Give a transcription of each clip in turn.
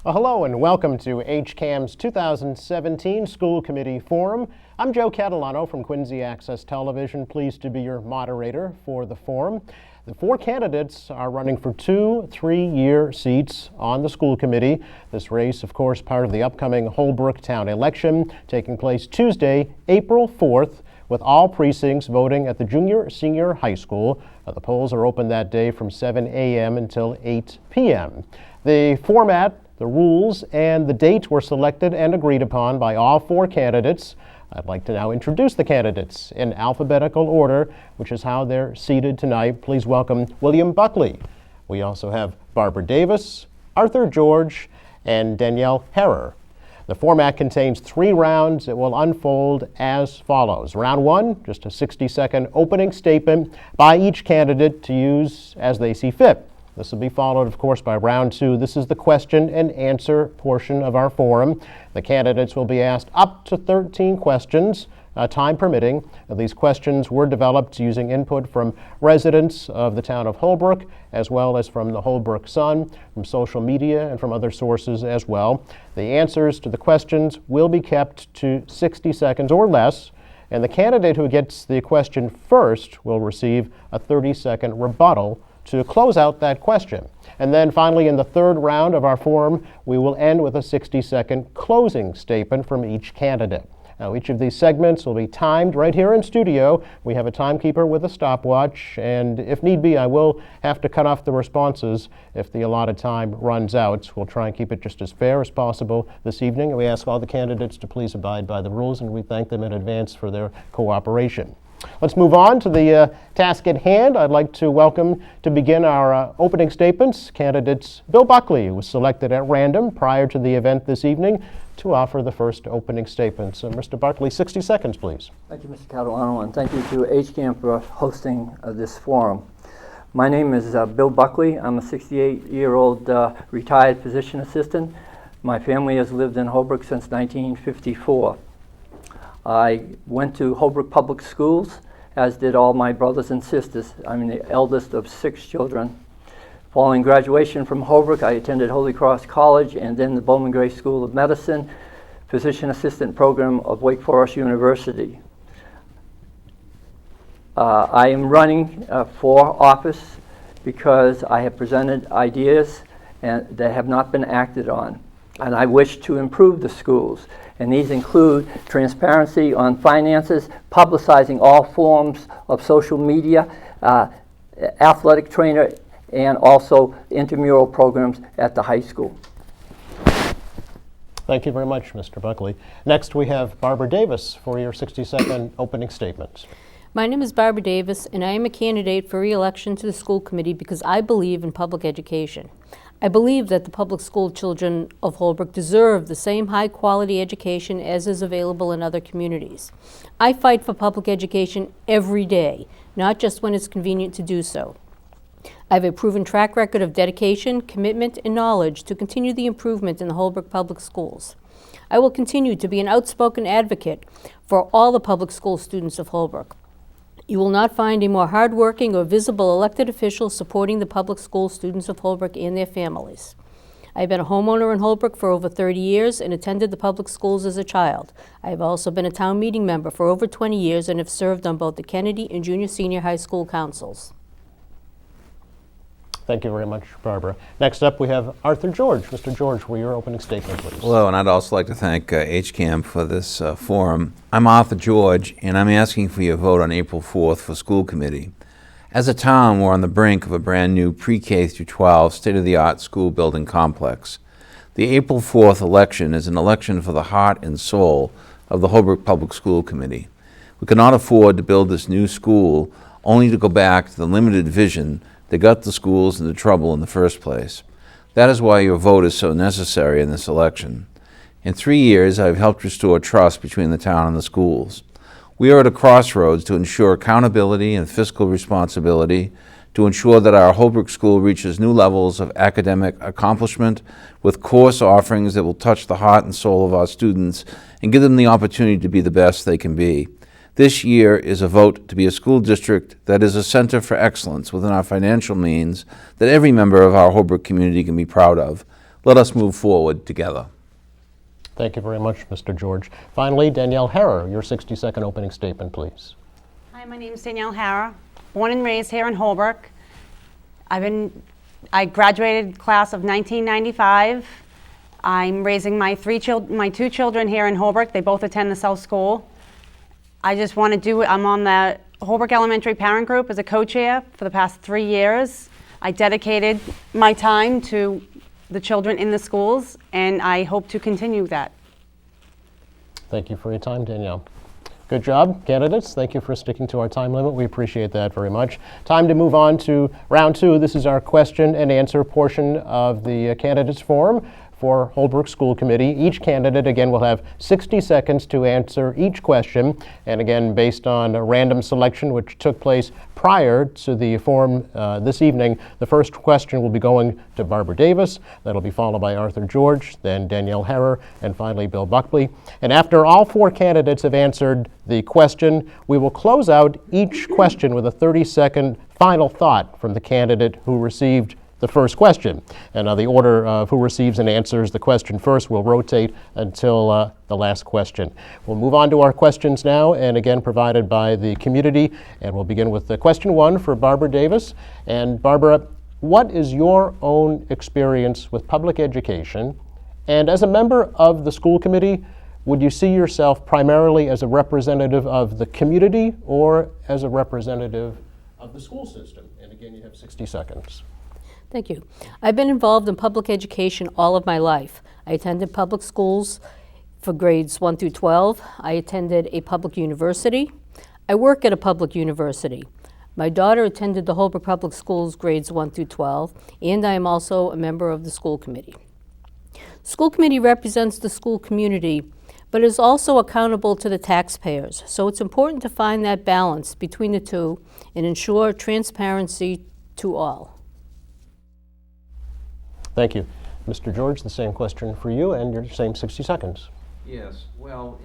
Well, hello and welcome to HCAM's 2017 School Committee Forum. I'm Joe Catalano from Quincy Access Television, pleased to be your moderator for the forum. The four candidates are running for 2 3-year seats on the school committee. This race, of course, part of the upcoming Holbrook Town election, taking place Tuesday, April 4th, with all precincts voting at the junior-senior high school. The polls are open that day from 7 a.m. until 8 p.m. The format, the rules, and the date were selected and agreed upon by all four candidates. I'd like to now introduce the candidates in alphabetical order, which is how they're seated tonight. Please welcome William Buckley. We also have Barbara Davis, Arthur George, and Danielle Herrer. The format contains 3 rounds. It will unfold as follows. Round 1, just a 60-second opening statement by each candidate to use as they see fit. This will be followed, of course, by round 2. This is the question and answer portion of our forum. The candidates will be asked up to 13 questions, time permitting. These questions were developed using input from residents of the town of Holbrook, as well as from the Holbrook Sun, from social media, and from other sources as well. The answers to the questions will be kept to 60 seconds or less, and the candidate who gets the question first will receive a 30-second rebuttal to close out that question. And then finally, in the third round of our forum, we will end with a 60-second closing statement from each candidate. Now, each of these segments will be timed right here in studio. We have a timekeeper with a stopwatch, and if need be, I will have to cut off the responses if the allotted time runs out. We'll try and keep it just as fair as possible this evening, and we ask all the candidates to please abide by the rules, and we thank them in advance for their cooperation. Let's move on to the task at hand. I'd like to welcome, to begin our opening statements, candidates Bill Buckley, who was selected at random prior to the event this evening, to offer the first opening statement. So, Mr. Buckley, 60 seconds, please. Thank you, Mr. Catalano, and thank you to HCAM for hosting this forum. My name is Bill Buckley. I'm a 68-year-old retired physician assistant. My family has lived in Holbrook since 1954. I went to Holbrook Public Schools, as did all my brothers and sisters. I'm the eldest of 6 children. Following graduation from Holbrook, I attended Holy Cross College and then the Bowman Gray School of Medicine, Physician Assistant Program of Wake Forest University. I am running for office because I have presented ideas that have not been acted on, and I wish to improve the schools. And these include transparency on finances, publicizing all forms of social media, athletic trainer, and also intramural programs at the high school. Thank you very much, Mr. Buckley. Next, we have Barbara Davis for your 60-second opening statements. My name is Barbara Davis, and I am a candidate for re-election to the school committee because I believe in public education. I believe that the public school children of Holbrook deserve the same high-quality education as is available in other communities. I fight for public education every day, not just when it's convenient to do so. I have a proven track record of dedication, commitment, and knowledge to continue the improvement in the Holbrook Public Schools. I will continue to be an outspoken advocate for all the public school students of Holbrook. You will not find a more hardworking or visible elected official supporting the public school students of Holbrook and their families. I've been a homeowner in Holbrook for over 30 years and attended the public schools as a child. I have also been a town meeting member for over 20 years and have served on both the Kennedy and junior-senior high school councils. Thank you very much, Barbara. Next up, we have Arthur George. Mr. George, for your opening statement, please. Hello, and I'd also like to thank HCAM for this forum. I'm Arthur George, and I'm asking for your vote on April 4th for school committee. As a town, we're on the brink of a brand new pre-K through 12 state-of-the-art school building complex. The April 4th election is an election for the heart and soul of the Holbrook Public School Committee. We cannot afford to build this new school only to go back to the limited vision that got the schools into trouble in the first place. That is why your vote is so necessary in this election. In 3 years, I've helped restore trust between the town and the schools. We are at a crossroads to ensure accountability and fiscal responsibility, to ensure that our Holbrook School reaches new levels of academic accomplishment with course offerings that will touch the heart and soul of our students and give them the opportunity to be the best they can be. This year is a vote to be a school district that is a center for excellence within our financial means that every member of our Holbrook community can be proud of. let us move forward together. Thank you very much, Mr. George. Finally, Danielle Harrer, your 60-second opening statement, please. Hi, my name is Danielle Harrer, born and raised here in Holbrook. I graduated class of 1995. I'm raising my two children here in Holbrook. They both attend the South School. I just want to I'm on the Holbrook Elementary Parent Group as a co-chair for the past 3 years. I dedicated my time to the children in the schools, and I hope to continue that. Thank you for your time, Danielle. Good job, candidates. Thank you for sticking to our time limit. We appreciate that very much. Time to move on to round 2. This is our question and answer portion of the candidates forum for Holbrook School Committee. Each candidate, again, will have 60 seconds to answer each question. And again, based on a random selection which took place prior to the forum this evening, the first question will be going to Barbara Davis. That'll be followed by Arthur George, then Danielle Harrer, and finally Bill Buckley. And after all 4 candidates have answered the question, we will close out each question with a 30-second final thought from the candidate who received the first question. And the order of who receives and answers the question first will rotate until the last question. We'll move on to our questions now, and again provided by the community. And we'll begin with the question 1 for Barbara Davis. And Barbara, what is your own experience with public education? And as a member of the school committee, would you see yourself primarily as a representative of the community or as a representative of the school system? And again, you have 60 seconds. Thank you. I've been involved in public education all of my life. I attended public schools for grades 1 through 12. I attended a public university. I work at a public university. My daughter attended the Holbrook Public Schools grades 1 through 12, and I am also a member of the school committee. School committee represents the school community, but is also accountable to the taxpayers. So it's important to find that balance between the two and ensure transparency to all. Thank you. Mr. George, the same question for you, and your same 60 seconds. Yes, well,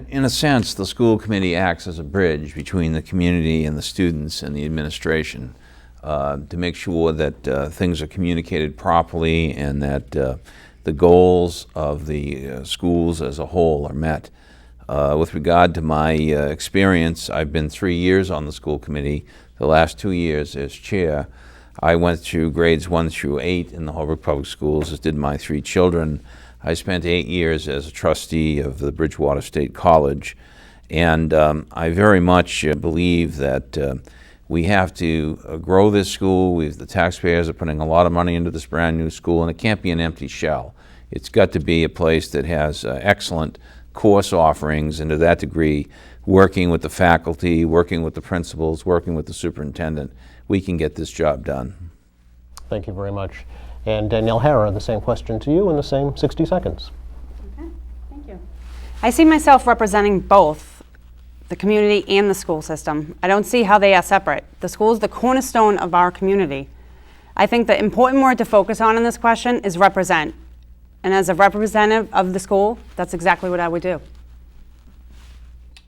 in a sense, the school committee acts as a bridge between the community and the students and the administration to make sure that things are communicated properly and that the goals of the schools as a whole are met. With regard to my experience, I've been 3 years on the school committee, the last 2 years as chair. I went through grades 1 through 8 in the Holbrook Public Schools, as did my 3 children. I spent 8 years as a trustee of the Bridgewater State College, and I very much believe that we have to grow this school. The taxpayers are putting a lot of money into this brand new school, and it can't be an empty shell. It's got to be a place that has excellent course offerings, and to that degree, working with the faculty, working with the principals, working with the superintendent, we can get this job done. Thank you very much. And Danielle Harrer, the same question to you in the same 60 seconds. Okay, thank you. I see myself representing both the community and the school system. I don't see how they are separate. The school is the cornerstone of our community. I think the important word to focus on in this question is represent. And as a representative of the school, that's exactly what I would do.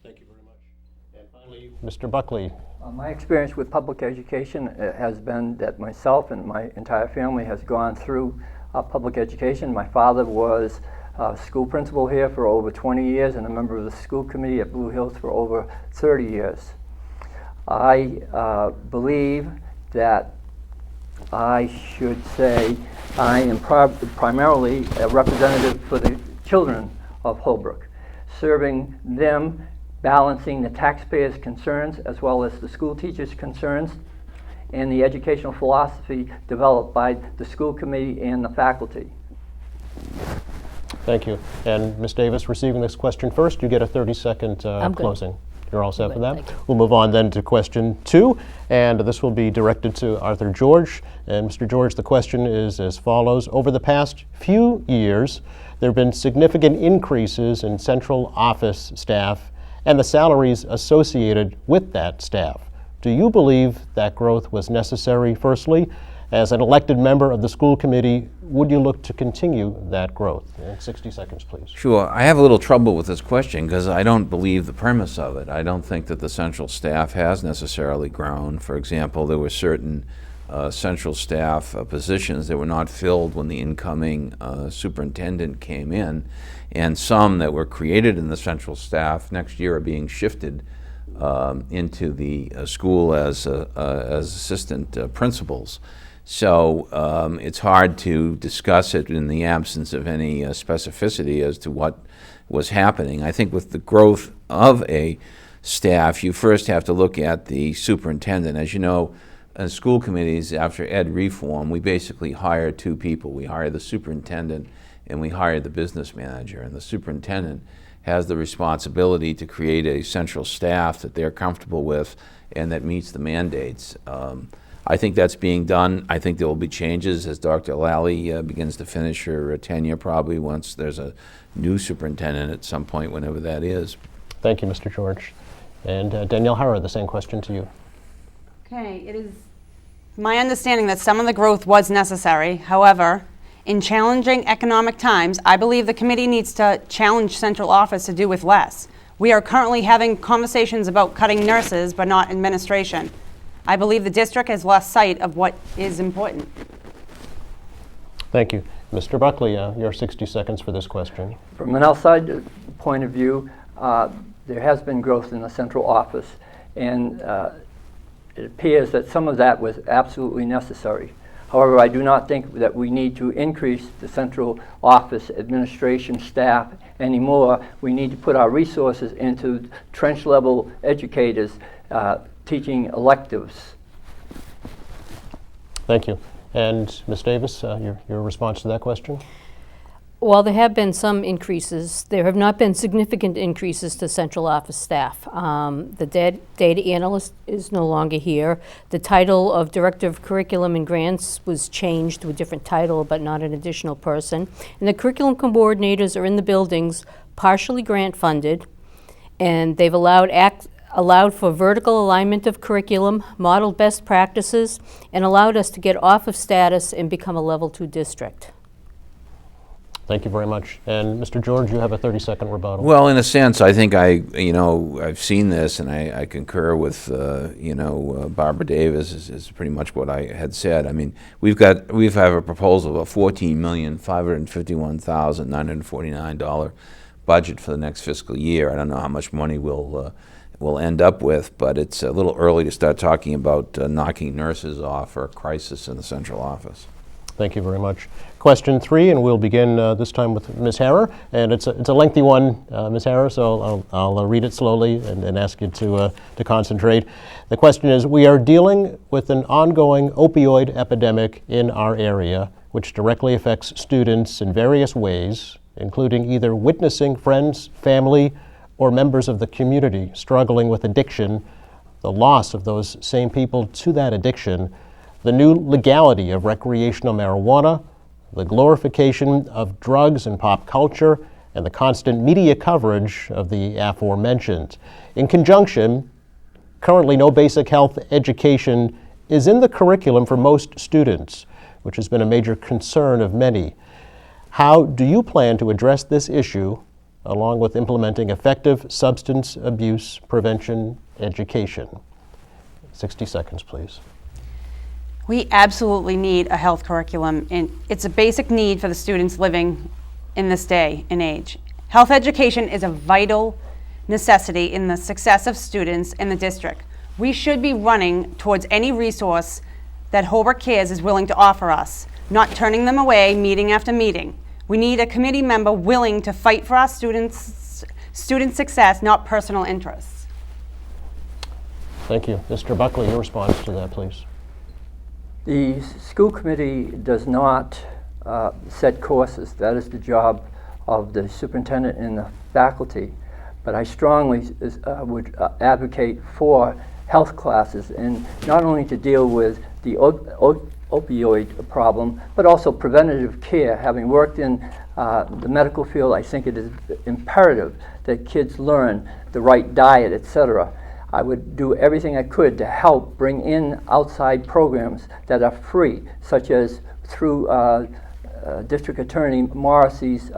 Thank you very much. And finally, Mr. Buckley. My experience with public education has been that myself and my entire family has gone through public education. My father was a school principal here for over 20 years and a member of the school committee at Blue Hills for over 30 years. I believe that I should say I am primarily a representative for the children of Holbrook, serving them, balancing the taxpayers' concerns as well as the school teachers' concerns and the educational philosophy developed by the school committee and the faculty. Thank you. And Ms. Davis, receiving this question first, you get a 30-second closing. Good. You're all set for that? Thank you. We'll move on then to question 2, and this will be directed to Arthur George. And Mr. George, the question is as follows. Over the past few years, there have been significant increases in central office staff and the salaries associated with that staff. Do you believe that growth was necessary? Firstly, as an elected member of the school committee, would you look to continue that growth? In 60 seconds, please. Sure. I have a little trouble with this question because I don't believe the premise of it. I don't think that the central staff has necessarily grown. For example, there were certain central staff positions that were not filled when the incoming superintendent came in, and some that were created in the central staff next year are being shifted into the school as assistant principals. So it's hard to discuss it in the absence of any specificity as to what was happening. I think with the growth of a staff, you first have to look at the superintendent. As you know, in school committees, after ed reform, we basically hire two people. We hire the superintendent and we hire the business manager. And the superintendent has the responsibility to create a central staff that they're comfortable with and that meets the mandates. I think that's being done. I think there will be changes as Dr. Lally begins to finish her tenure, probably once there's a new superintendent at some point, whenever that is. Thank you, Mr. George. And Danielle Harrow, the same question to you. Okay, it is my understanding that some of the growth was necessary. However, in challenging economic times, I believe the committee needs to challenge central office to do with less. We are currently having conversations about cutting nurses, but not administration. I believe the district has lost sight of what is important. Thank you. Mr. Buckley, your 60 seconds for this question. From an outside point of view, there has been growth in the central office, and it appears that some of that was absolutely necessary. However, I do not think that we need to increase the central office administration staff anymore. We need to put our resources into trench-level educators teaching electives. Thank you. And Ms. Davis, your response to that question? While there have been some increases, there have not been significant increases to central office staff. The data analyst is no longer here. The title of Director of Curriculum and Grants was changed to a different title, but not an additional person. And the curriculum coordinators are in the buildings, partially grant funded, and they've allowed for vertical alignment of curriculum, modeled best practices, and allowed us to get off of status and become a level 2 district. Thank you very much. And Mr. George, you have a 30-second rebuttal. Well, in a sense, I think I've seen this, and I concur with Barbara Davis is pretty much what I had said. I mean, we have a proposal of a $14,551,949 budget for the next fiscal year. I don't know how much money we'll end up with, but it's a little early to start talking about knocking nurses off or a crisis in the central office. Thank you very much. Question 3, and we'll begin this time with Ms. Harrer, and it's a lengthy one, Ms. Harrer, so I'll read it slowly and ask you to concentrate. The question is, we are dealing with an ongoing opioid epidemic in our area, which directly affects students in various ways, including either witnessing friends, family, or members of the community struggling with addiction, the loss of those same people to that addiction, the new legality of recreational marijuana, the glorification of drugs in pop culture, and the constant media coverage of the aforementioned. In conjunction, currently no basic health education is in the curriculum for most students, which has been a major concern of many. How do you plan to address this issue along with implementing effective substance abuse prevention education? 60 seconds, please. We absolutely need a health curriculum, and it's a basic need for the students living in this day and age. Health education is a vital necessity in the success of students in the district. We should be running towards any resource that Holbrook Cares is willing to offer us, not turning them away meeting after meeting. We need a committee member willing to fight for our student success, not personal interests. Thank you. Mr. Buckley, your response to that, please. The school committee does not set courses. That is the job of the superintendent and the faculty. But I strongly would advocate for health classes, and not only to deal with the opioid problem, but also preventative care. Having worked in the medical field, I think it is imperative that kids learn the right diet, etc. I would do everything I could to help bring in outside programs that are free, such as through District Attorney Morrissey's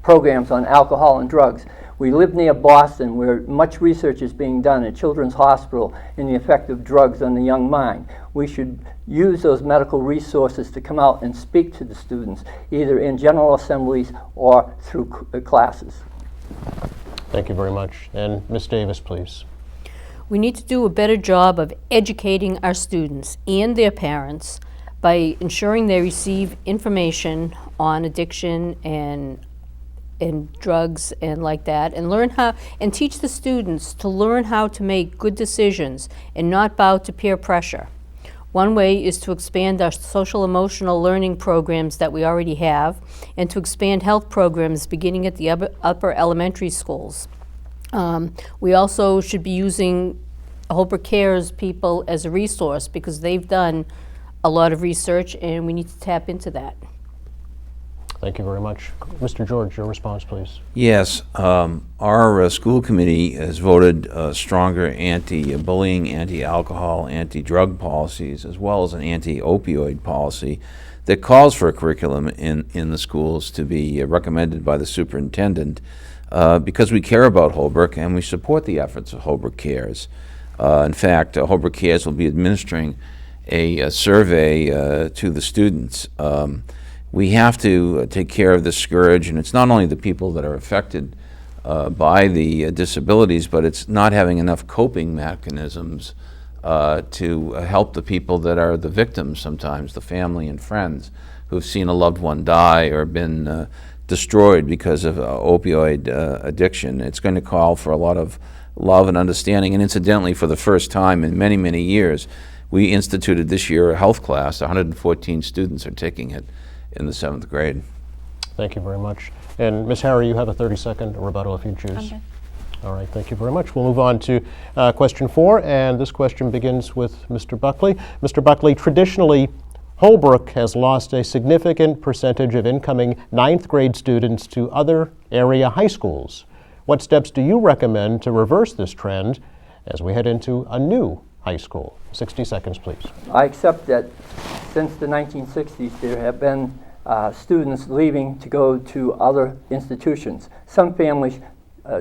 programs on alcohol and drugs. We live near Boston, where much research is being done at Children's Hospital in the effect of drugs on the young mind. We should use those medical resources to come out and speak to the students, either in general assemblies or through classes. Thank you very much. And Ms. Davis, please. We need to do a better job of educating our students and their parents by ensuring they receive information on addiction and drugs and like that, and learn how and teach the students to learn how to make good decisions and not bow to peer pressure. One way is to expand our social emotional learning programs that we already have, and to expand health programs beginning at the upper elementary schools. We also should be using Holbrook Cares people as a resource, because they've done a lot of research and we need to tap into that. Thank you very much. Mr. George, your response, please. Yes, our school committee has voted stronger anti-bullying, anti-alcohol, anti-drug policies, as well as an anti-opioid policy that calls for a curriculum in the schools to be recommended by the superintendent, because we care about Holbrook and we support the efforts of Holbrook Cares. In fact, Holbrook Cares will be administering a survey to the students. We have to take care of this scourge, and it's not only the people that are affected by the disabilities, but it's not having enough coping mechanisms to help the people that are the victims sometimes, the family and friends who've seen a loved one die or been destroyed because of opioid addiction. It's going to call for a lot of love and understanding, and incidentally, for the first time in many, many years, we instituted this year a health class. 114 students are taking it in the 7th grade. Thank you very much. And Ms. Harry, you have a 30-second rebuttal if you choose. I'm good. All right, thank you very much. We'll move on to question 4, and this question begins with Mr. Buckley. Mr. Buckley, traditionally, Holbrook has lost a significant percentage of incoming 9th grade students to other area high schools. What steps do you recommend to reverse this trend as we head into a new high school? 60 seconds, please. I accept that since the 1960s there have been students leaving to go to other institutions. Some families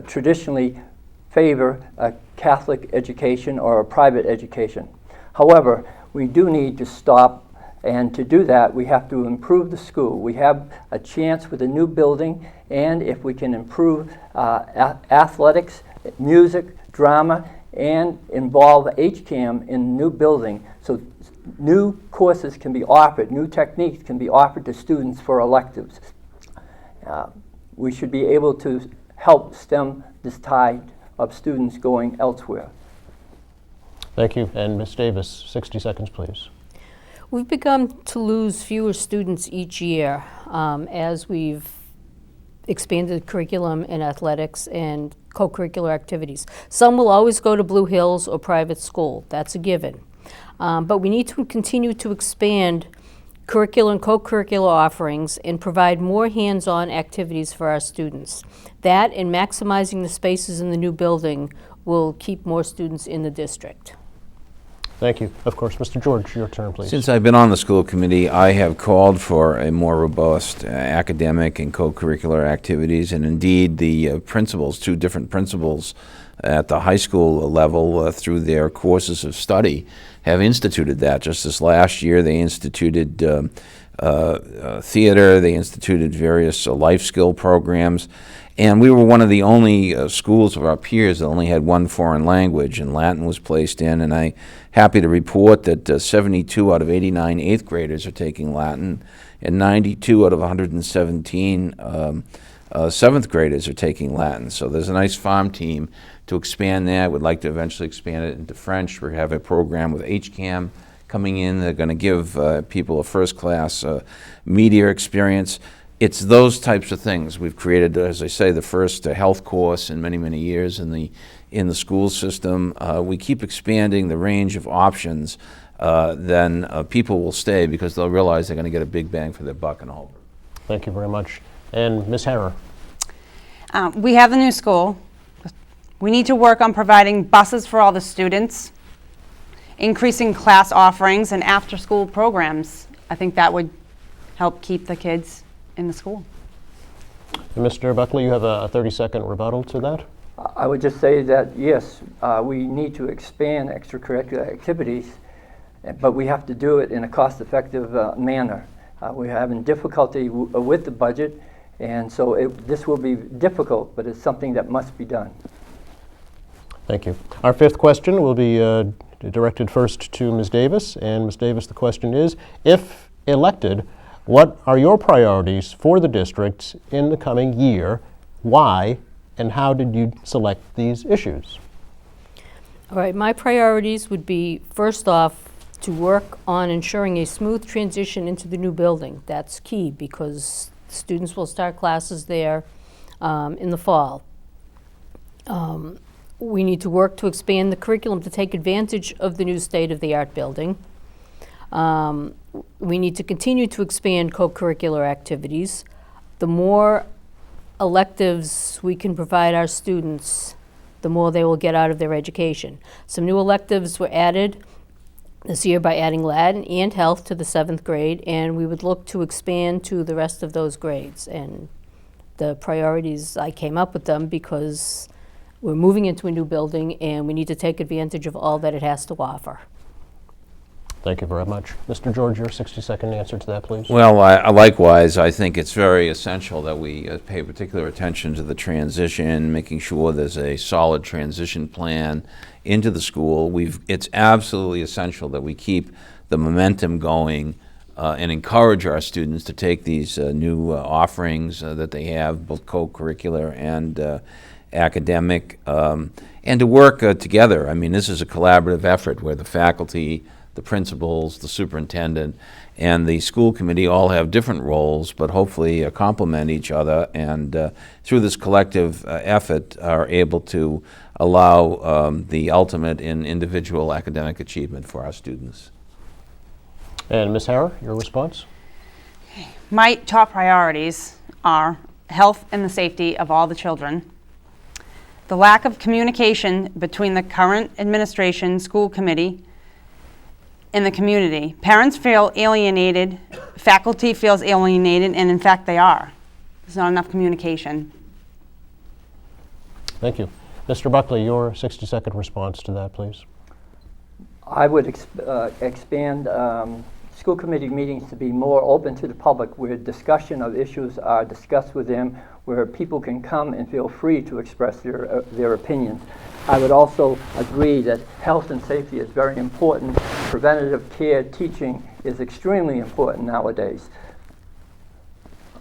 traditionally favor a Catholic education or a private education. However, we do need to stop, and to do that we have to improve the school. We have a chance with a new building, and if we can improve athletics, music, drama, and involve HCAM in the new building, so new courses can be offered, new techniques can be offered to students for electives. We should be able to help stem this tide of students going elsewhere. Thank you. And Ms. Davis, 60 seconds, please. We've begun to lose fewer students each year as we've expanded curriculum in athletics and co-curricular activities. Some will always go to Blue Hills or private school. That's a given. But we need to continue to expand curricular and co-curricular offerings and provide more hands-on activities for our students. That and maximizing the spaces in the new building will keep more students in the district. Thank you. Of course, Mr. George, your turn, please. Since I've been on the school committee, I have called for a more robust academic and co-curricular activities, and indeed the principals, 2 different principals at the high school level through their courses of study have instituted that. Just this last year they instituted theater, they instituted various life skill programs, and we were one of the only schools of our peers that only had 1 foreign language, and Latin was placed in, and I'm happy to report that 72 out of 89 8th graders are taking Latin, and 92 out of 117 7th graders are taking Latin. So there's a nice farm team to expand that. We'd like to eventually expand it into French. We have a program with HCAM coming in. They're going to give people a first-class media experience. It's those types of things. We've created, as I say, the first health course in many, many years in the school system. We keep expanding the range of options. Then people will stay because they'll realize they're going to get a big bang for their buck in Holbrook. Thank you very much. And Ms. Harrer. We have the new school. We need to work on providing buses for all the students, increasing class offerings and after-school programs. I think that would help keep the kids in the school. Mr. Buckley, you have a 30-second rebuttal to that. I would just say that, yes, we need to expand extracurricular activities, but we have to do it in a cost-effective manner. We're having difficulty with the budget, and so this will be difficult, but it's something that must be done. Thank you. Our fifth question will be directed first to Ms. Davis. And Ms. Davis, the question is, if elected, what are your priorities for the district in the coming year? Why and how did you select these issues? All right, my priorities would be, first off, to work on ensuring a smooth transition into the new building. That's key because students will start classes there in the fall. We need to work to expand the curriculum to take advantage of the new state-of-the-art building. We need to continue to expand co-curricular activities. The more electives we can provide our students, the more they will get out of their education. Some new electives were added this year by adding Latin and health to the 7th grade, and we would look to expand to the rest of those grades. And the priorities, I came up with them because we're moving into a new building and we need to take advantage of all that it has to offer. Thank you very much. Mr. George, your 60-second answer to that, please. Well, likewise, I think it's very essential that we pay particular attention to the transition, making sure there's a solid transition plan into the school. It's absolutely essential that we keep the momentum going and encourage our students to take these new offerings that they have, both co-curricular and academic, and to work together. I mean, this is a collaborative effort where the faculty, the principals, the superintendent, and the school committee all have different roles, but hopefully complement each other, and through this collective effort are able to allow the ultimate in individual academic achievement for our students. And Ms. Harrer, your response? My top priorities are health and the safety of all the children, the lack of communication between the current administration, school committee, and the community. Parents feel alienated, faculty feels alienated, and in fact they are. There's not enough communication. Thank you. Mr. Buckley, your 60-second response to that, please. I would expand school committee meetings to be more open to the public, where discussion of issues are discussed with them, where people can come and feel free to express their opinions. I would also agree that health and safety is very important. Preventative care teaching is extremely important nowadays.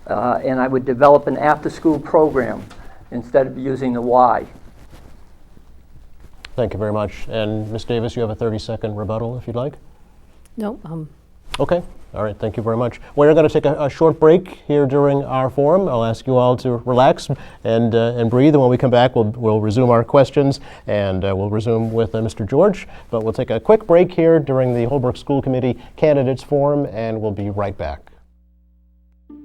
And I would develop an after-school program instead of using the Y. Thank you very much. And Ms. Davis, you have a 30-second rebuttal if you'd like. No, Okay. All right. Thank you very much. We're going to take a short break here during our forum. I'll ask you all to relax and breathe. And when we come back, we'll resume our questions, and we'll resume with Mr. George. But we'll take a quick break here during the Holbrook School Committee Candidates Forum, and we'll be right back.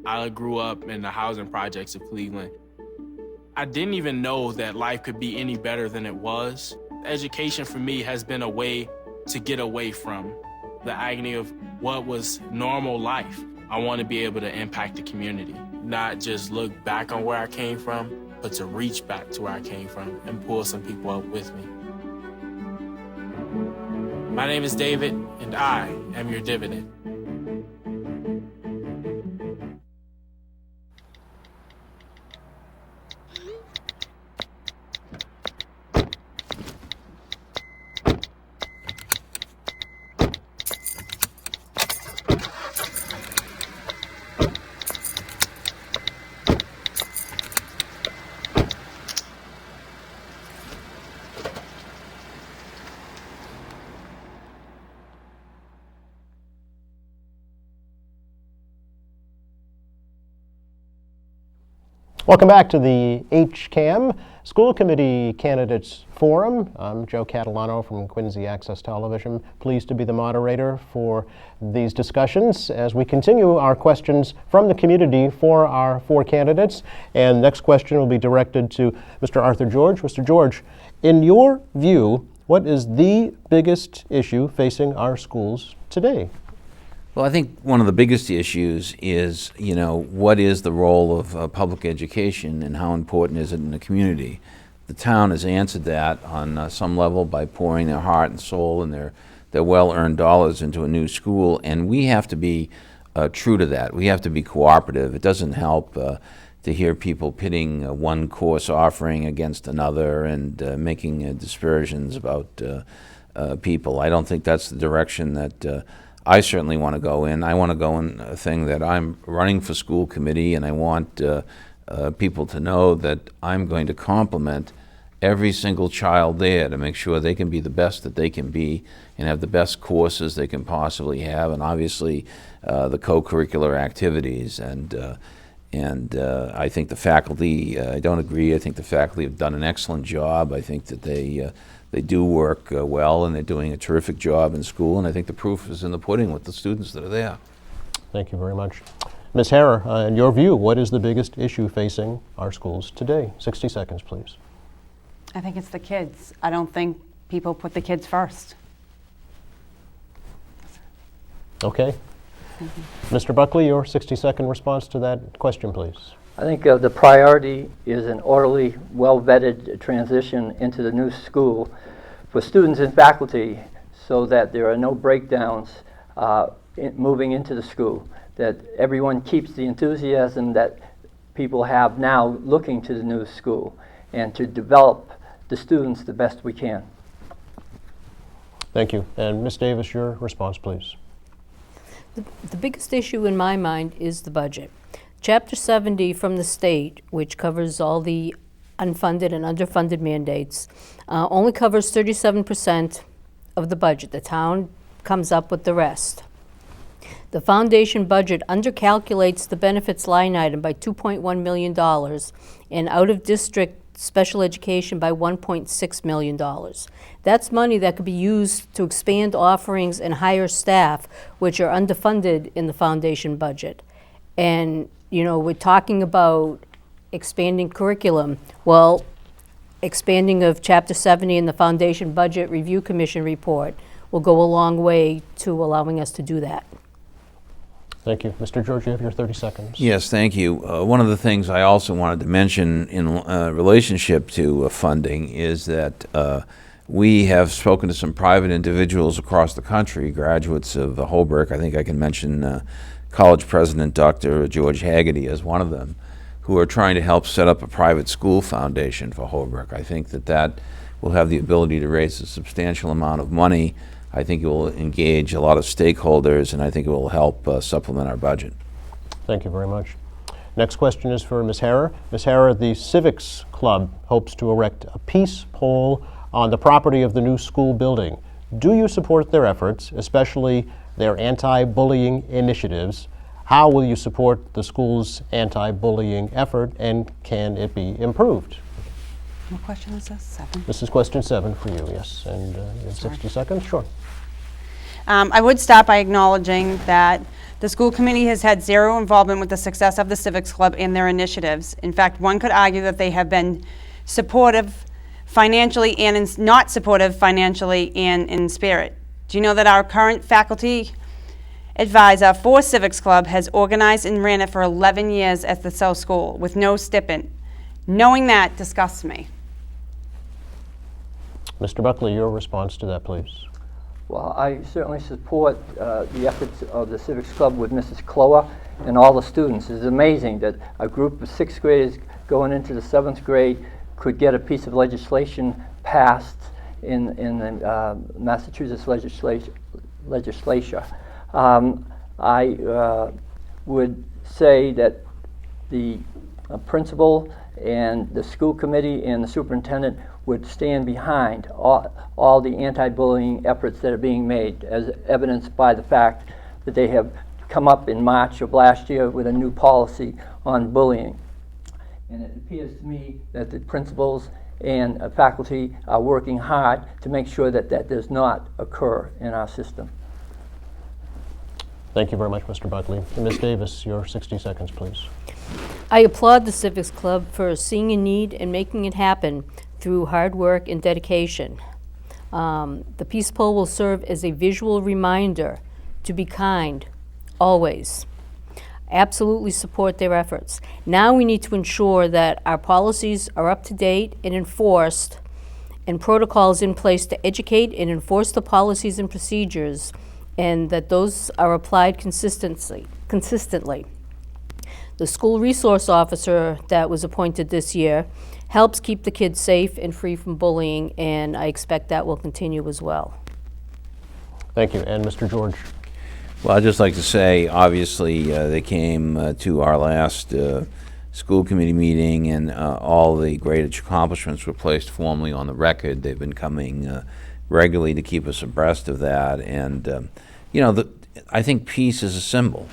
I grew up in the housing projects of Cleveland. I didn't even know that life could be any better than it was. Education for me has been a way to get away from the agony of what was normal life. I want to be able to impact the community, not just look back on where I came from, but to reach back to where I came from and pull some people up with me. My name is David, and I am your dividend. Welcome back to the HCAM School Committee Candidates Forum. I'm Joe Catalano from Quincy Access Television. Pleased to be the moderator for these discussions as we continue our questions from the community for our four candidates. And next question will be directed to Mr. Arthur George. Mr. George, in your view, what is the biggest issue facing our schools today? Well, I think one of the biggest issues is, what is the role of public education and how important is it in the community? The town has answered that on some level by pouring their heart and soul and their well-earned dollars into a new school, and we have to be true to that. We have to be cooperative. It doesn't help to hear people pitting one course offering against another and making dispersions about people. I don't think that's the direction that I certainly want to go in. I want to go in a thing that I'm running for school committee, and I want people to know that I'm going to compliment every single child there to make sure they can be the best that they can be and have the best courses they can possibly have, and obviously the co-curricular activities. And I think the faculty, I don't agree, I think the faculty have done an excellent job. I think that they do work well, and they're doing a terrific job in school, and I think the proof is in the pudding with the students that are there. Thank you very much. Ms. Harrer, in your view, what is the biggest issue facing our schools today? 60 seconds, please. I think it's the kids. I don't think people put the kids first. Okay. Mr. Buckley, your 60-second response to that question, please. I think the priority is an orderly, well-vetted transition into the new school for students and faculty so that there are no breakdowns moving into the school, that everyone keeps the enthusiasm that people have now looking to the new school, and to develop the students the best we can. Thank you. And Ms. Davis, your response, please. The biggest issue in my mind is the budget. Chapter 70 from the state, which covers all the unfunded and underfunded mandates, only covers 37% of the budget. The town comes up with the rest. The foundation budget undercalculates the benefits line item by $2.1 million and out-of-district special education by $1.6 million. That's money that could be used to expand offerings and hire staff, which are underfunded in the foundation budget. And, we're talking about expanding curriculum. Well, expanding of Chapter 70 in the Foundation Budget Review Commission report will go a long way to allowing us to do that. Thank you. Mr. George, you have your 30 seconds. Yes, thank you. One of the things I also wanted to mention in relationship to funding is that we have spoken to some private individuals across the country, graduates of Holbrook. I think I can mention College President Dr. George Haggerty as one of them, who are trying to help set up a private school foundation for Holbrook. I think that will have the ability to raise a substantial amount of money. I think it will engage a lot of stakeholders, and I think it will help supplement our budget. Thank you very much. Next question is for Ms. Harrer. Ms. Harrer, the Civics Club hopes to erect a peace pole on the property of the new school building. Do you support their efforts, especially their anti-bullying initiatives? How will you support the school's anti-bullying effort, and can it be improved? What question is this? 7? This is question 7 for you, yes. And you have 60 seconds? Sure. I would start by acknowledging that the school committee has had zero involvement with the success of the Civics Club and their initiatives. In fact, one could argue that they have been supportive financially and not supportive financially and in spirit. Do you know that our current faculty advisor for Civics Club has organized and ran it for 11 years at the South School with no stipend? Knowing that disgusts me. Mr. Buckley, your response to that, please. Well, I certainly support the efforts of the Civics Club with Mrs. Cloa and all the students. It's amazing that a group of 6th graders going into the 7th grade could get a piece of legislation passed in the Massachusetts legislature. I would say that the principal and the school committee and the superintendent would stand behind all the anti-bullying efforts that are being made, as evidenced by the fact that they have come up in March of last year with a new policy on bullying. And it appears to me that the principals and faculty are working hard to make sure that that does not occur in our system. Thank you very much, Mr. Buckley. Ms. Davis, your 60 seconds, please. I applaud the Civics Club for seeing a need and making it happen through hard work and dedication. The peace pole will serve as a visual reminder to be kind, always. Absolutely support their efforts. Now we need to ensure that our policies are up to date and enforced, and protocols in place to educate and enforce the policies and procedures, and that those are applied consistently. The school resource officer that was appointed this year helps keep the kids safe and free from bullying, and I expect that will continue as well. Thank you. And Mr. George? Well, I'd just like to say, obviously, they came to our last school committee meeting, and all the great accomplishments were placed formally on the record. They've been coming regularly to keep us abreast of that. And, you know, I think peace is a symbol.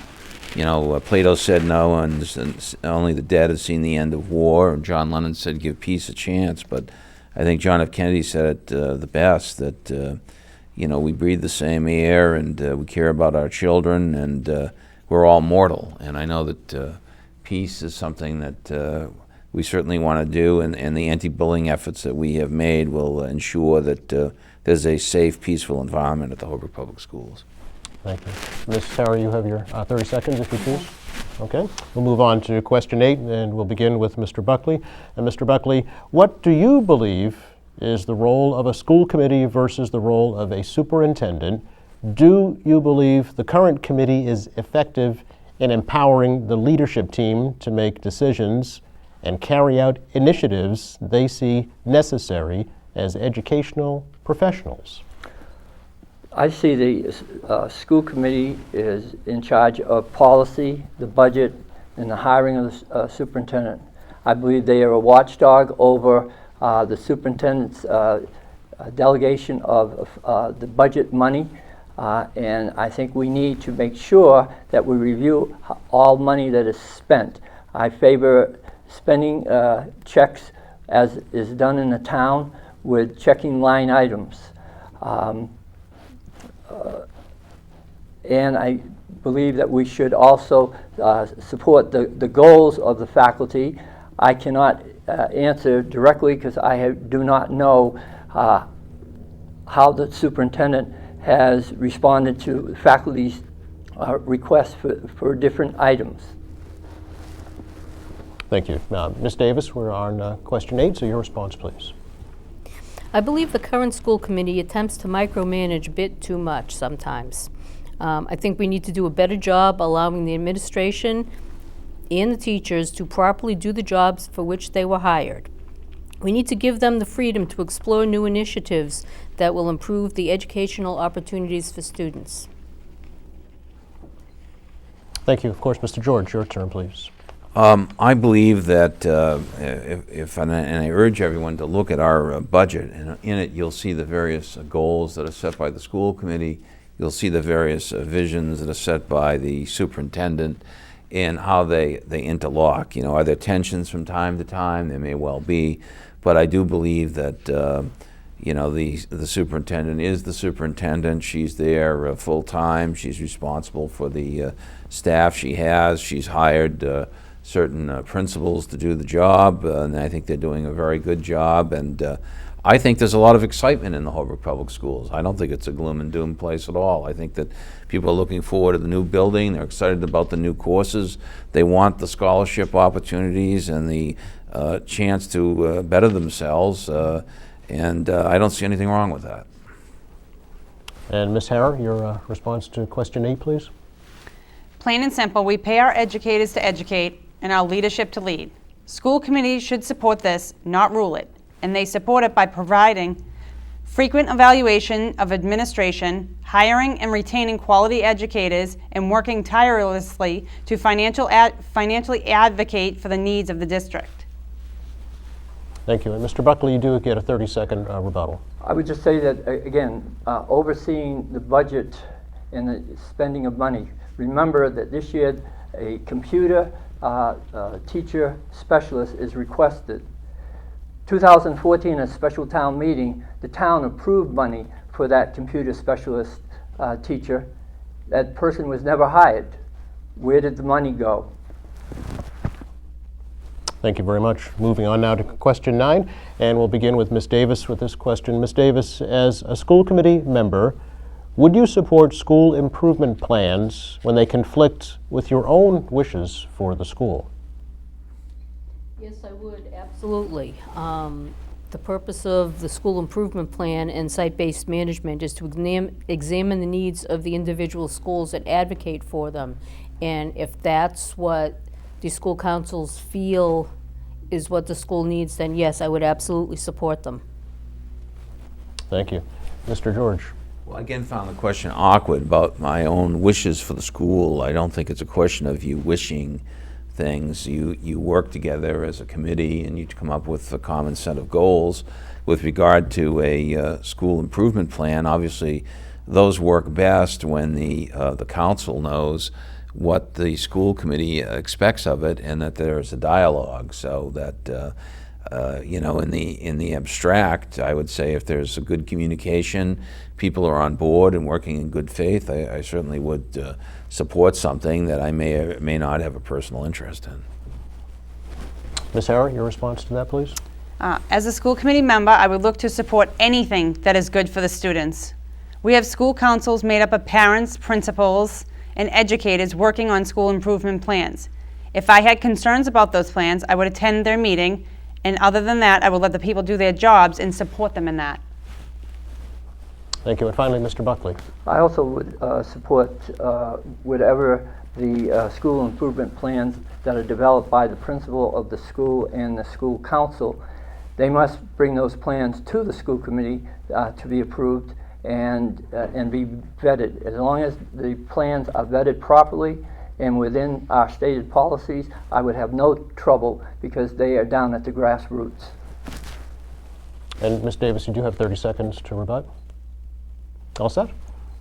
You know, Plato said no, and only the dead have seen the end of war. And John Lennon said, give peace a chance. But I think John F. Kennedy said it the best, that, you know, we breathe the same air, and we care about our children, and we're all mortal. And I know that peace is something that we certainly want to do, and the anti-bullying efforts that we have made will ensure that there's a safe, peaceful environment at the Holbrook Public Schools. Thank you. Ms. Sarah, you have your 30 seconds if you choose. Okay. We'll move on to question 8, and we'll begin with Mr. Buckley. And Mr. Buckley, what do you believe is the role of a school committee versus the role of a superintendent? Do you believe the current committee is effective in empowering the leadership team to make decisions and carry out initiatives they see necessary as educational professionals? I see the school committee is in charge of policy, the budget, and the hiring of the superintendent. I believe they are a watchdog over the superintendent's delegation of the budget money, and I think we need to make sure that we review all money that is spent. I favor spending checks as is done in the town with checking line items. And I believe that we should also support the goals of the faculty. I cannot answer directly because I do not know how the superintendent has responded to faculty's requests for different items. Thank you. Ms. Davis, we're on question 8, so your response, please. I believe the current school committee attempts to micromanage a bit too much sometimes. I think we need to do a better job allowing the administration and the teachers to properly do the jobs for which they were hired. We need to give them the freedom to explore new initiatives that will improve the educational opportunities for students. Thank you. Of course, Mr. George, your turn, please. I believe that and I urge everyone to look at our budget, and in it you'll see the various goals that are set by the school committee. You'll see the various visions that are set by the superintendent, and how they interlock. You know, are there tensions from time to time? There may well be, but I do believe that you know, the superintendent is the superintendent. She's there full time. She's responsible for the staff she has. She's hired certain principals to do the job, and I think they're doing a very good job. And I think there's a lot of excitement in the Holbrook Public Schools. I don't think it's a gloom and doom place at all. I think that people are looking forward to the new building. They're excited about the new courses. They want the scholarship opportunities and the chance to better themselves, and I don't see anything wrong with that. And Ms. Harrer, your response to question 8, please. Plain and simple, we pay our educators to educate and our leadership to lead. School committees should support this, not rule it, and they support it by providing frequent evaluation of administration, hiring and retaining quality educators, and working tirelessly to financially advocate for the needs of the district. Thank you. And Mr. Buckley, you do get a 30-second rebuttal. I would just say that, again, overseeing the budget and the spending of money. Remember that this year a computer teacher specialist is requested. 2014, a special town meeting, the town approved money for that computer specialist teacher. That person was never hired. Where did the money go? Thank you very much. Moving on now to question 9, and we'll begin with Ms. Davis with this question. Ms. Davis, as a school committee member, Would you support school improvement plans when they conflict with your own wishes for the school? Yes, I would, absolutely. The purpose of the school improvement plan and site-based management is to examine the needs of the individual schools and advocate for them. And if that's what the school councils feel is what the school needs, then yes, I would absolutely support them. Thank you. Mr. George. Well, I again found the question awkward about my own wishes for the school. I don't think it's a question of you wishing things. You work together as a committee and you come up with a common set of goals. With regard to a school improvement plan, obviously those work best when the council knows what the school committee expects of it and that there's a dialogue, so that you know, in the abstract, I would say if there's a good communication, people are on board and working in good faith, I certainly would support something that I may or may not have a personal interest in. Ms. Harrer, your response to that, please? As a school committee member, I would look to support anything that is good for the students. We have school councils made up of parents, principals, and educators working on school improvement plans. If I had concerns about those plans, I would attend their meeting, and other than that, I would let the people do their jobs and support them in that. Thank you. And finally, Mr. Buckley. I also would support whatever the school improvement plans that are developed by the principal of the school and the school council. They must bring those plans to the school committee to be approved and be vetted. As long as the plans are vetted properly and within our stated policies, I would have no trouble because they are down at the grassroots. And Ms. Davis, you do have 30 seconds to rebut. All set?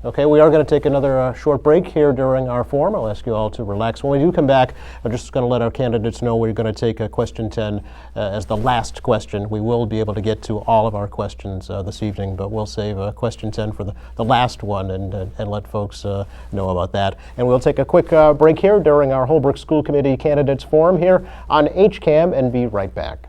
Okay, we are going to take another short break here during our forum. I'll ask you all to relax. When we do come back, I'm just going to let our candidates know we're going to take question 10 as the last question. We will be able to get to all of our questions this evening, but we'll save question 10 for the last one and let folks know about that. And we'll take a quick break here during our Holbrook School Committee Candidates Forum here on HCAM and be right back.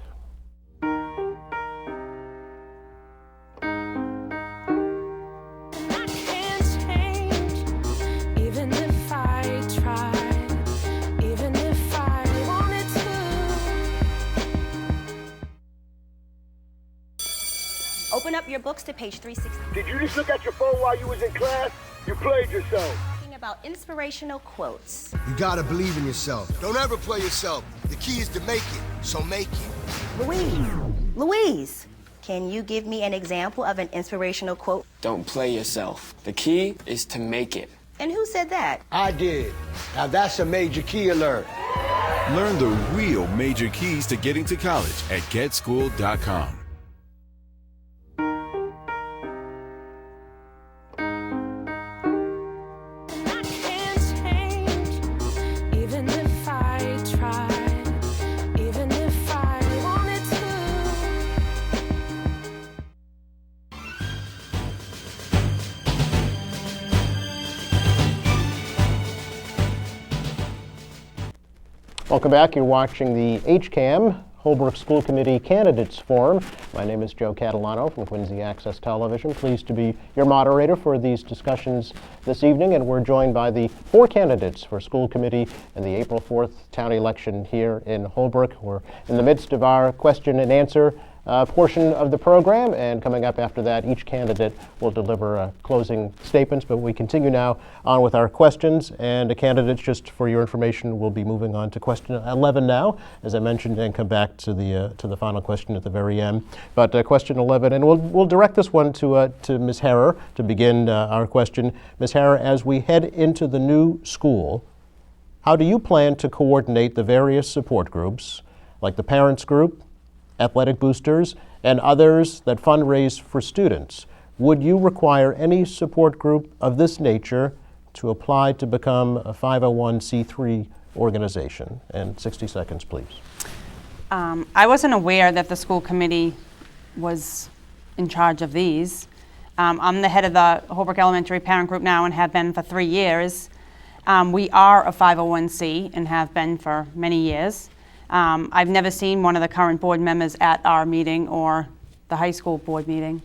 Open up your books to page 360. Did you just look at your phone while you was in class? You played yourself. Talking about inspirational quotes. You gotta believe in yourself. Don't ever play yourself. The key is to make it, so make it. Louise, can you give me an example of an inspirational quote? Don't play yourself. The key is to make it. And who said that? I did. Now that's a major key alert. Learn the real major keys to getting to college at getschool.com. Welcome back. You're watching the HCAM, Holbrook School Committee Candidates Forum. My name is Joe Catalano from Quincy Access Television. Pleased to be your moderator for these discussions this evening, and we're joined by the 4 candidates for school committee in the April 4th town election here in Holbrook. We're in the midst of our question and answer portion of the program, and coming up after that, each candidate will deliver closing statements, but we continue now on with our questions, and the candidates, just for your information, will be moving on to question 11 now, as I mentioned, and come back to the final question at the very end. But question 11, and we'll direct this one to Ms. Harrer to begin our question. Ms. Harrer, as we head into the new school, how do you plan to coordinate the various support groups, like the parents group, athletic boosters, and others that fundraise for students? Would you require any support group of this nature to apply to become a 501c3 organization? And 60 seconds, please. I wasn't aware that the school committee was in charge of these. I'm the head of the Holbrook Elementary Parent Group now and have been for 3 years. We are a 501c and have been for many years. I've never seen one of the current board members at our meeting or the high school board meeting.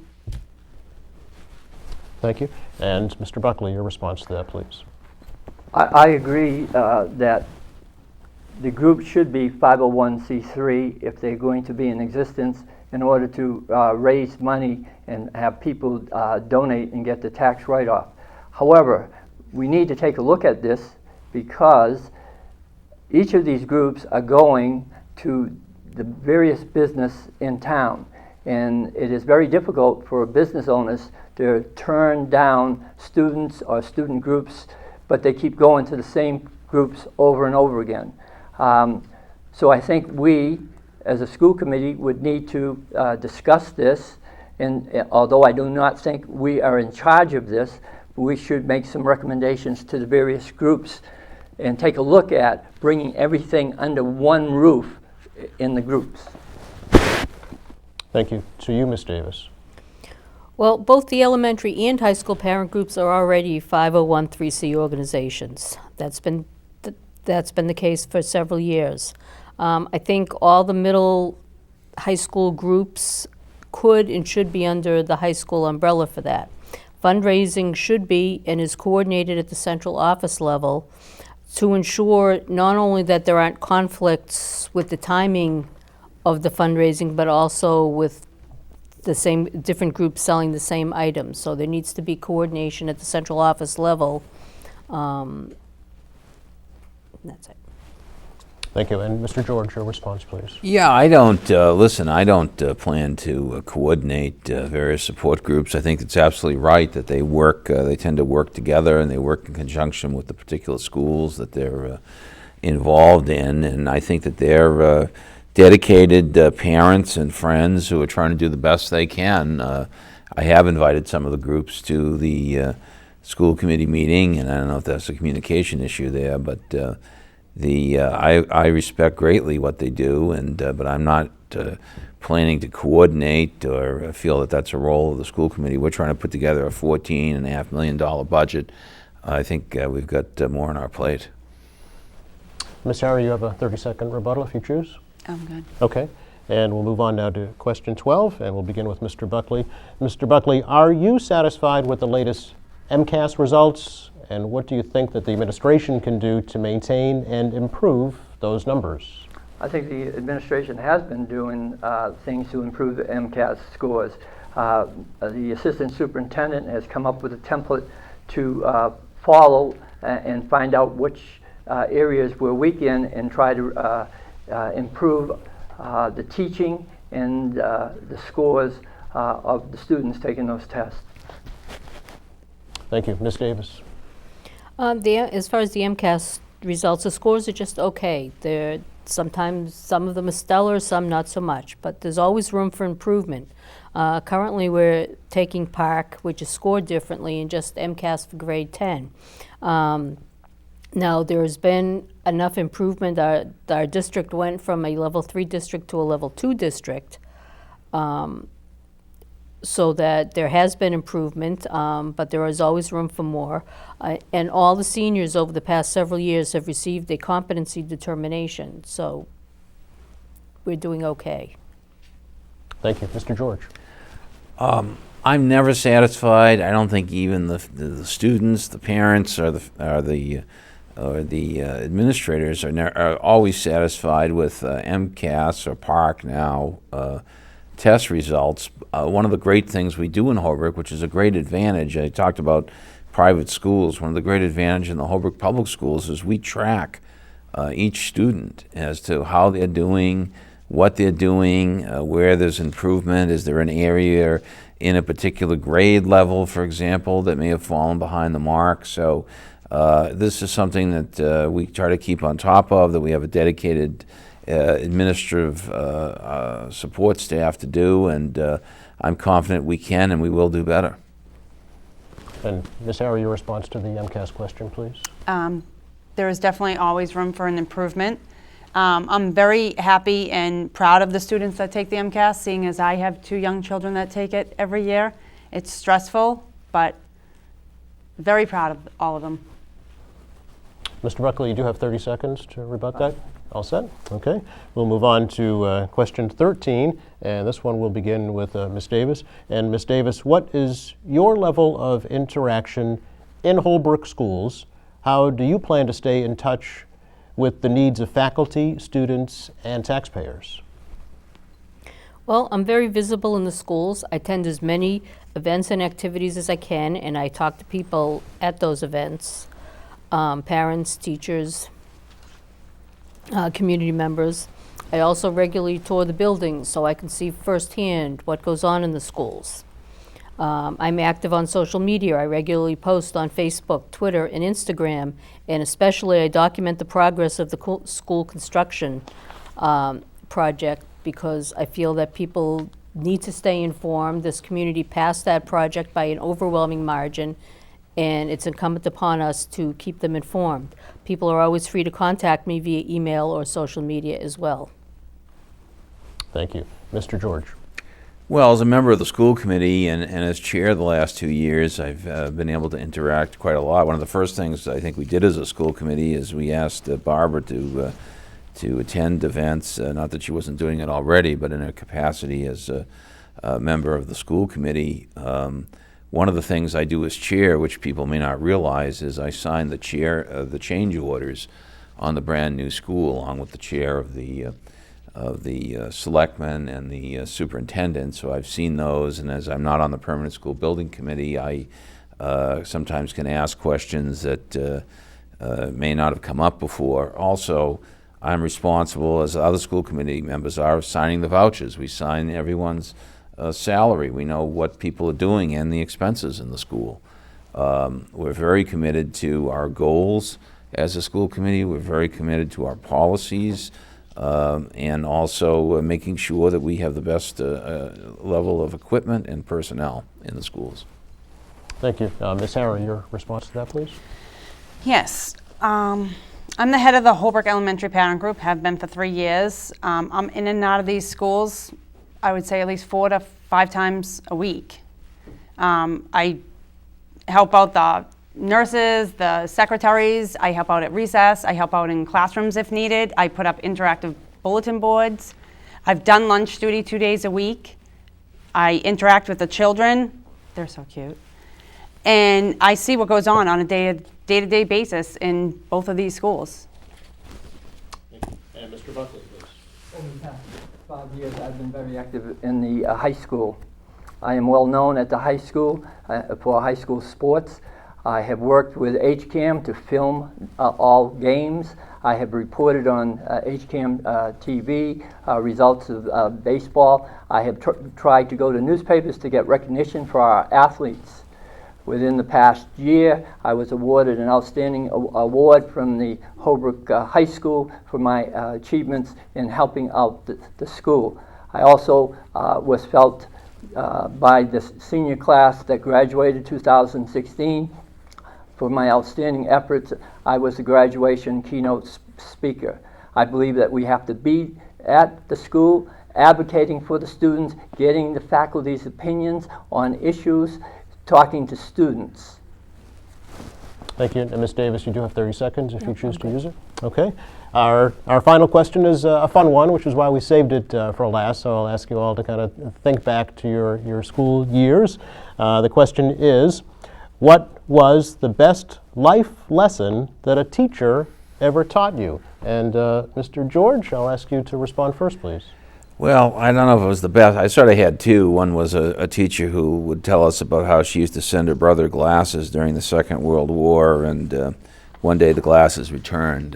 Thank you. And Mr. Buckley, your response to that, please. I agree that the group should be 501c3 if they're going to be in existence in order to raise money and have people donate and get the tax write-off. However, we need to take a look at this because each of these groups are going to the various business in town. And it is very difficult for business owners to turn down students or student groups, but they keep going to the same groups over and over again. So I think we, as a school committee, would need to discuss this. And although I do not think we are in charge of this, we should make some recommendations to the various groups and take a look at bringing everything under one roof in the groups. Thank you. To you, Ms. Davis. Well, both the elementary and high school parent groups are already 501(c) organizations. That's been the case for several years. I think all the middle high school groups could and should be under the high school umbrella for that. Fundraising should be and is coordinated at the central office level to ensure not only that there aren't conflicts with the timing of the fundraising, but also with the same different groups selling the same items. So there needs to be coordination at the central office level. That's it. Thank you. And Mr. George, your response, please. Yeah, I don't, listen, I don't plan to coordinate various support groups. I think it's absolutely right that they work, they tend to work together and they work in conjunction with the particular schools that they're involved in. And I think that they're dedicated parents and friends who are trying to do the best they can. I have invited some of the groups to the school committee meeting, and I don't know if that's a communication issue there, but I respect greatly what they do, and but I'm not planning to coordinate or feel that that's a role of the school committee. We're trying to put together a $14.5 million budget. I think we've got more on our plate. Ms. Harry, you have a 30-second rebuttal if you choose. I'm good. Okay. And we'll move on now to question 12, and we'll begin with Mr. Buckley. Mr. Buckley, are you satisfied with the latest MCAS results, and what do you think that the administration can do to maintain and improve those numbers? I think the administration has been doing things to improve the MCAS scores. The assistant superintendent has come up with a template to follow and find out which areas we're weak in and try to improve the teaching and the scores of the students taking those tests. Thank you. Ms. Davis. As far as the MCAS results, the scores are just okay. Sometimes some of them are stellar, some not so much, but there's always room for improvement. Currently we're taking PARCC, which is scored differently, and just MCAS for grade 10. Now, there's been enough improvement. Our district went from a level 3 district to a level 2 district, so that there has been improvement, but there is always room for more. And all the seniors over the past several years have received a competency determination, so we're doing okay. Thank you. Mr. George. I'm never satisfied. I don't think even the students, the parents, or the administrators are always satisfied with MCAS or PARCC now test results. One of the great things we do in Holbrook, which is a great advantage, I talked about private schools, one of the great advantages in the Holbrook Public Schools is we track each student as to how they're doing, what they're doing, where there's improvement. Is there an area in a particular grade level, for example, that may have fallen behind the mark? So this is something that we try to keep on top of, that we have a dedicated administrative support staff to do, and I'm confident we can and we will do better. And Ms. Harry, your response to the MCAS question, please. There is definitely always room for an improvement. I'm very happy and proud of the students that take the MCAS, seeing as I have 2 young children that take it every year. It's stressful, but very proud of all of them. Mr. Buckley, you do have 30 seconds to rebut that. All set? Okay. We'll move on to question 13, and this one will begin with Ms. Davis. And Ms. Davis, what is your level of interaction in Holbrook schools? How do you plan to stay in touch with the needs of faculty, students, and taxpayers? Well, I'm very visible in the schools. I attend as many events and activities as I can, and I talk to people at those events, parents, teachers, community members. I also regularly tour the buildings so I can see firsthand what goes on in the schools. I'm active on social media. I regularly post on Facebook, Twitter, and Instagram, and especially I document the progress of the school construction project because I feel that people need to stay informed. This community passed that project by an overwhelming margin, and it's incumbent upon us to keep them informed. People are always free to contact me via email or social media as well. Thank you. Mr. George. Well, as a member of the school committee and as chair the last 2 years, I've been able to interact quite a lot. One of the first things I think we did as a school committee is we asked Barbara to attend events, not that she wasn't doing it already, but in her capacity as a member of the school committee. One of the things I do as chair, which people may not realize, is I sign the change orders on the brand new school, along with the chair of the selectmen and the superintendent. So I've seen those, and as I'm not on the permanent school building committee, I sometimes can ask questions that may not have come up before. Also, I'm responsible, as other school committee members are, signing the vouchers. We sign everyone's salary. We know what people are doing and the expenses in the school. We're very committed to our goals as a school committee. We're very committed to our policies, and also making sure that we have the best level of equipment and personnel in the schools. Thank you. Ms. Harrow, your response to that, please? Yes. I'm the head of the Holbrook Elementary Parent Group, have been for 3 years. I'm in and out of these schools, I would say at least 4 to 5 times a week. I help out the nurses, the secretaries, I help out at recess, I help out in classrooms if needed. I put up interactive bulletin boards. I've done lunch duty 2 days a week. I interact with the children. They're so cute. And I see what goes on a day-to-day basis in both of these schools. And Mr. Buckley, please. Over the past 5 years, I've been very active in the high school. I am well known at the high school for high school sports. I have worked with HCAM to film all games. I have reported on HCAM TV results of baseball. I have tried to go to newspapers to get recognition for our athletes. Within the past year, I was awarded an outstanding award from the Holbrook High School for my achievements in helping out the school. I also was felt by the senior class that graduated 2016 for my outstanding efforts. I was the graduation keynote speaker. I believe that we have to be at the school advocating for the students, getting the faculty's opinions on issues, talking to students. Thank you. And Ms. Davis, you do have 30 seconds if you choose to use it. Okay. Our final question is a fun one, which is why we saved it for last. So I'll ask you all to kind of think back to your school years. The question is, what was the best life lesson that a teacher ever taught you? And Mr. George, I'll ask you to respond first, please. Well, I don't know if it was the best. I sort of had two. One was a teacher who would tell us about how she used to send her brother glasses during the Second World War, and one day the glasses returned,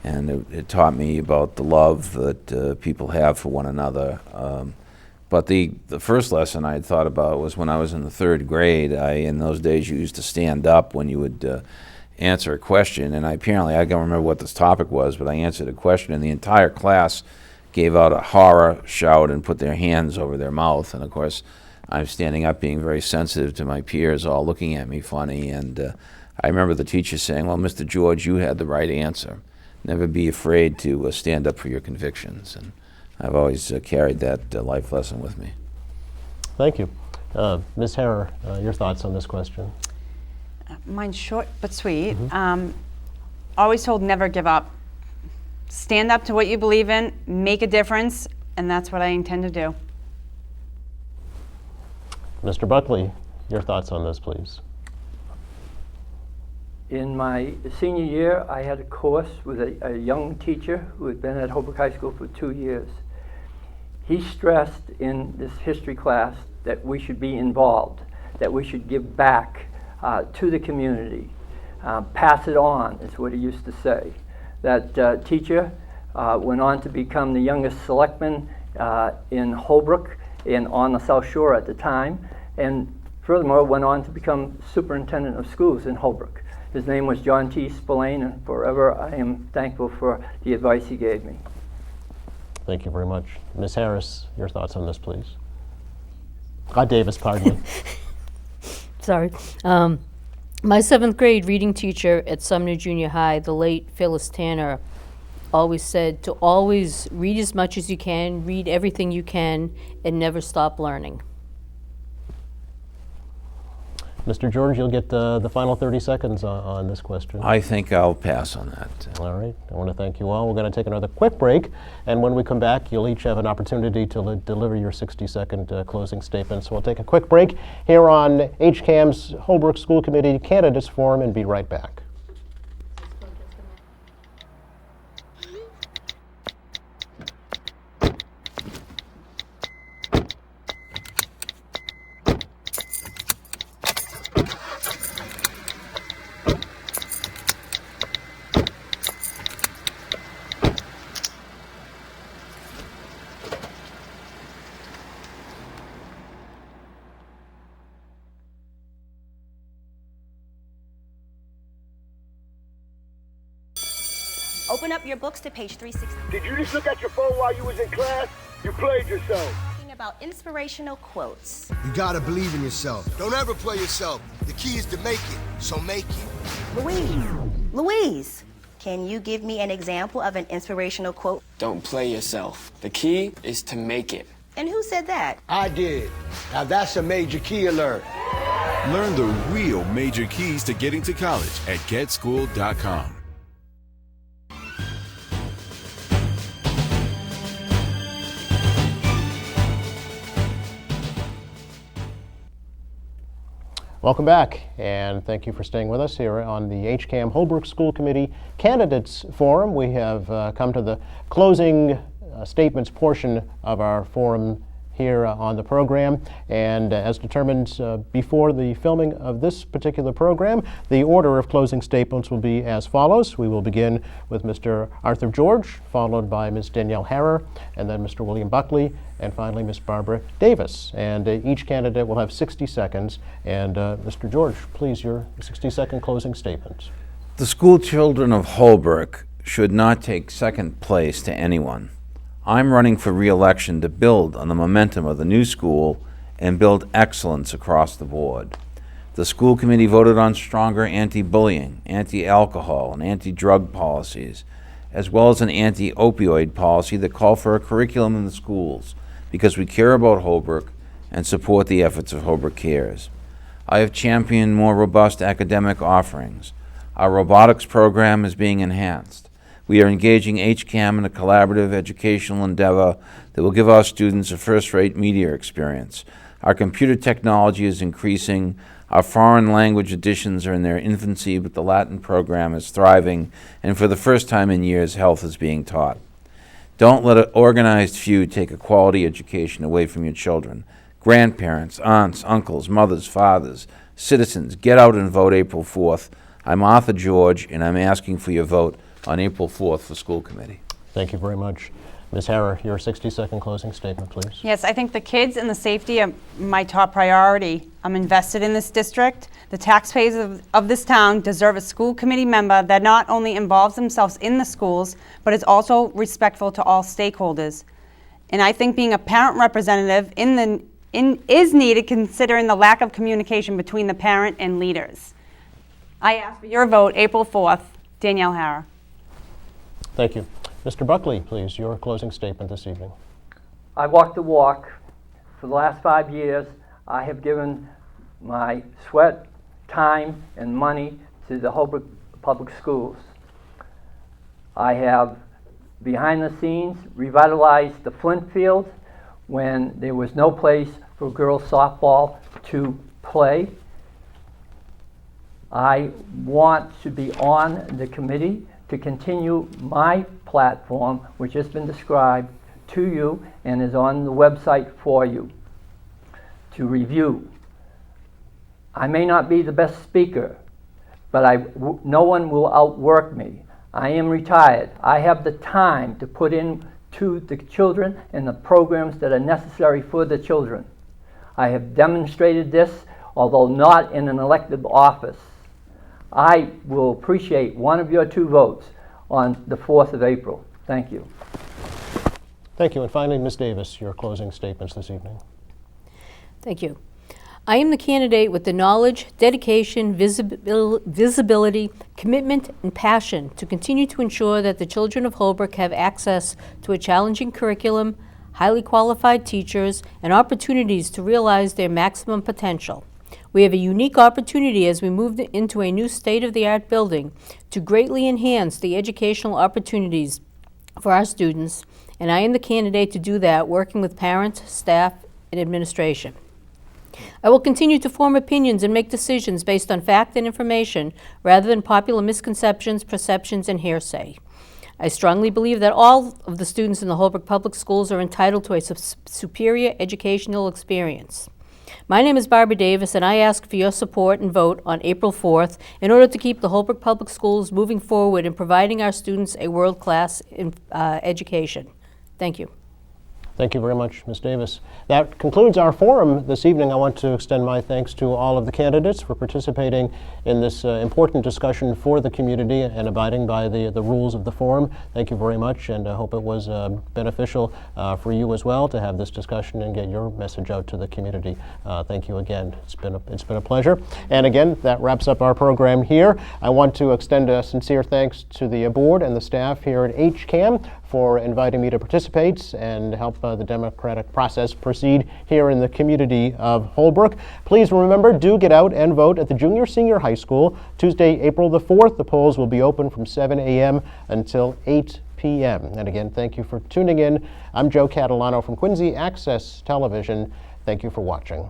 and it taught me about the love that people have for one another. But the first lesson I had thought about was when I was in the 3rd grade. In those days, you used to stand up when you would answer a question, and I don't remember what this topic was, but I answered a question, and the entire class gave out a horror shout and put their hands over their mouth. And of course, I'm standing up being very sensitive to my peers all looking at me funny. And I remember the teacher saying, well, Mr. George, you had the right answer. Never be afraid to stand up for your convictions. And I've always carried that life lesson with me. Thank you. Ms. Harrer, your thoughts on this question? Mine's short but sweet. Always told never give up. stand up to what you believe in, make a difference, and that's what I intend to do. Mr. Buckley, your thoughts on this, please. In my senior year, I had a course with a young teacher who had been at Holbrook High School for 2 years. He stressed in this history class that we should be involved, that we should give back to the community. Pass it on is what he used to say. That teacher went on to become the youngest selectman in Holbrook and on the South Shore at the time, and furthermore went on to become superintendent of schools in Holbrook. His name was John T. Spillane, and forever I am thankful for the advice he gave me. Thank you very much. Ms. Harris, your thoughts on this, please. Davis, pardon me. Sorry. My 7th grade reading teacher at Sumner Junior High, the late Phyllis Tanner, always said to always read as much as you can, read everything you can, and never stop learning. Mr. George, you'll get the final 30 seconds on this question. I think I'll pass on that. All right. I want to thank you all. We're going to take another quick break, and when we come back, you'll each have an opportunity to deliver your 60-second closing statement. So we'll take a quick break here on HCAM's Holbrook School Committee Candidates Forum and be right back. Open up your books to page 360. Did you just look at your phone while you was in class? You played yourself. Talking about inspirational quotes. You gotta believe in yourself. Don't ever play yourself. The key is to make it, so make it. Louise, can you give me an example of an inspirational quote? Don't play yourself. The key is to make it. And who said that? I did. Now that's a major key alert. Learn the real major keys to getting to college at getschool.com. Welcome back, and thank you for staying with us here on the HCAM Holbrook School Committee Candidates Forum. We have come to the closing statements portion of our forum here on the program, and as determined before the filming of this particular program, the order of closing statements will be as follows. We will begin with Mr. Arthur George, followed by Ms. Danielle Harrer, and then Mr. William Buckley, and finally Ms. Barbara Davis. And each candidate will have 60 seconds. And Mr. George, please, your 60-second closing statement. The school children of Holbrook should not take second place to anyone. I'm running for re-election to build on the momentum of the new school and build excellence across the board. The school committee voted on stronger anti-bullying, anti-alcohol, and anti-drug policies, as well as an anti-opioid policy that call for a curriculum in the schools, because we care about Holbrook and support the efforts of Holbrook Cares. I have championed more robust academic offerings. Our robotics program is being enhanced. We are engaging HCAM in a collaborative educational endeavor that will give our students a first-rate media experience. Our computer technology is increasing. Our foreign language editions are in their infancy, but the Latin program is thriving, and for the first time in years, health is being taught. Don't let an organized few take a quality education away from your children. Grandparents, aunts, uncles, mothers, fathers, citizens, get out and vote April 4th. I'm Arthur George, and I'm asking for your vote on April 4th for school committee. Thank you very much. Ms. Harrer, your 60-second closing statement, please. Yes, I think the kids and the safety are my top priority. I'm invested in this district. The taxpayers of this town deserve a school committee member that not only involves themselves in the schools, but is also respectful to all stakeholders. And I think being a parent representative is needed considering the lack of communication between the parent and leaders. I ask for your vote April 4th. Danielle Harrer. Thank you. Mr. Buckley, please, your closing statement this evening. I walked the walk. For the last 5 years, I have given my sweat, time, and money to the Holbrook Public Schools. I have behind the scenes, revitalized the Flint field when there was no place for girls softball to play. I want to be on the committee to continue my platform, which has been described to you and is on the website for you to review. I may not be the best speaker, but no one will outwork me. I am retired. I have the time to put in to the children and the programs that are necessary for the children. I have demonstrated this, although not in an elected office. I will appreciate one of your 2 votes on the 4th of April. Thank you. Thank you. And finally, Ms. Davis, your closing statements this evening. Thank you. I am the candidate with the knowledge, dedication, visibility, commitment, and passion to continue to ensure that the children of Holbrook have access to a challenging curriculum, highly qualified teachers, and opportunities to realize their maximum potential. We have a unique opportunity as we move into a new state-of-the-art building to greatly enhance the educational opportunities for our students, and I am the candidate to do that, working with parents, staff, and administration. I will continue to form opinions and make decisions based on fact and information rather than popular misconceptions, perceptions, and hearsay. I strongly believe that all of the students in the Holbrook Public Schools are entitled to a superior educational experience. My name is Barbara Davis, and I ask for your support and vote on April 4th in order to keep the Holbrook Public Schools moving forward and providing our students a world-class education. Thank you. Thank you very much, Ms. Davis. That concludes our forum this evening. I want to extend my thanks to all of the candidates for participating in this important discussion for the community and abiding by the rules of the forum. Thank you very much, and I hope it was beneficial for you as well to have this discussion and get your message out to the community. Thank you again. It's been a pleasure. And again, that wraps up our program here. I want to extend a sincere thanks to the board and the staff here at HCAM for inviting me to participate and help the democratic process proceed here in the community of Holbrook. Please remember, do get out and vote at the Junior Senior High School. Tuesday, April the 4th. The polls will be open from 7 a.m. until 8 p.m. And again, thank you for tuning in. I'm Joe Catalano from Quincy Access Television. Thank you for watching.